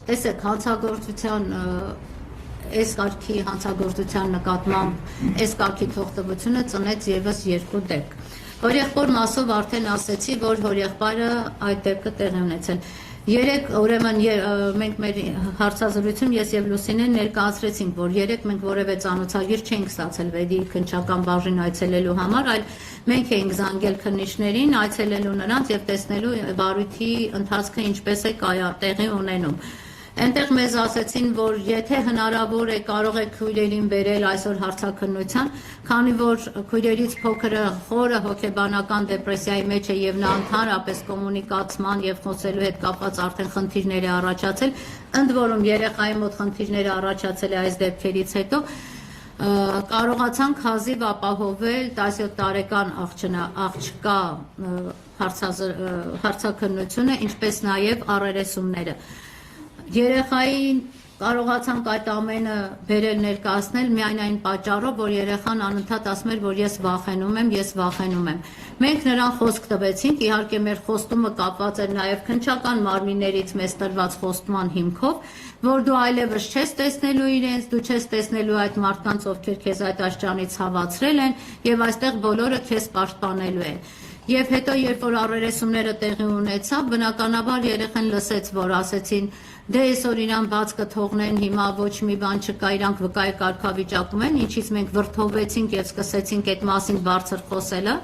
Տեսեք, հանցագործության այս կարգի հանցագործության նկատմամբ այս կարգի թողտվությունը ծնեց եւս երկու դեպք։ Հորեղբոր մասով արդեն ասեցի, որ հորեղբայրը այդ դեպքը տեղի ունեցել։ Երեք ուրեմն մենք մեր հարցազրույցում ես եւ Լուսինեն ներկայացրեցինք, որ երեք մենք որևէ ծանոթագիր չենք ստացել վեդի քննչական բաժին այցելելու համար, այլ մենք էինք զանգել քննիչներին, այցելելու նրանց եւ տեսնելու վարույթի ընթացքը ինչպես է տեղի ունենում։ Այնտեղ մեզ ասեցին, որ եթե հնարավոր է կարող եք քույրերին բերել այսօր հարցաքննության, քանի որ քույրերից փոքրը խորը հոգեբանական դեպրեսիայի մեջ է եւ նա ընդհանրապես կոմունիկացման եւ խոսելու հետ կապված արդեն խնդիրներ է առաջացել, ընդ որում երեխայի մոտ խնդիրներ առաջացել է այս դեպքերից հետո, կարողացանք հազիվ ապահովել 17 տարեկան աղջկա հարցաքննությունը, ինչպես նաեւ առերեսումները։ Երեխային կարողացանք այդ ամենը բերել ներկայացնել միայն այն պատճառով, որ երեխան անընդհատ ասում էր, որ ես վախենում եմ։ Մենք նրան խոսք տվեցինք, իհարկե մեր խոստումը կապված էր նաև քննչական մարմիններից մեզ տրված խոստման հիմքով, որ դու այլևս չես տեսնելու իրենց, դու չես տեսնելու այդ մարդկանց, ովքեր քեզ այդ աշճանից հավացրել են, եւ այստեղ բոլորը քեզ պաշտպանելու են։ Եվ հետո, երբ որ առերեսումները տեղի ունեցավ, բնականաբար երեխան լսեց, որ ասեցին, դե այսօր իրան բաց կթողնեն, հիմա ոչ մի բան չկա, իրանք վկայի կարգավիճակում են, ինչից մենք վրդովվեցինք եւ սկսեցինք այդ մասին բարձր խոսելը։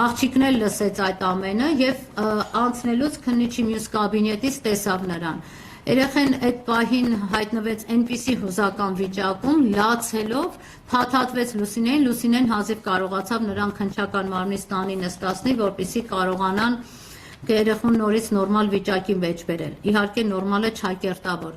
Աղջիկն էլ լսեց այդ ամենը եւ անցնելուց քննիչի մյուս կաբինետից տեսավ նրան։ Երեխան այդ պահին հայտնվեց այնպիսի հուզական վիճակում, լացելով, փաթաթվեց Լուսինեն, Լուսինեն հազիվ կարողացավ նրան քննչական մարմնից տանի նստացնի, որպեսզի կարողանան երեխուն նորից նորմալ վիճակի մեջ բերել։ Իհարկե նորմալը չակերտավոր։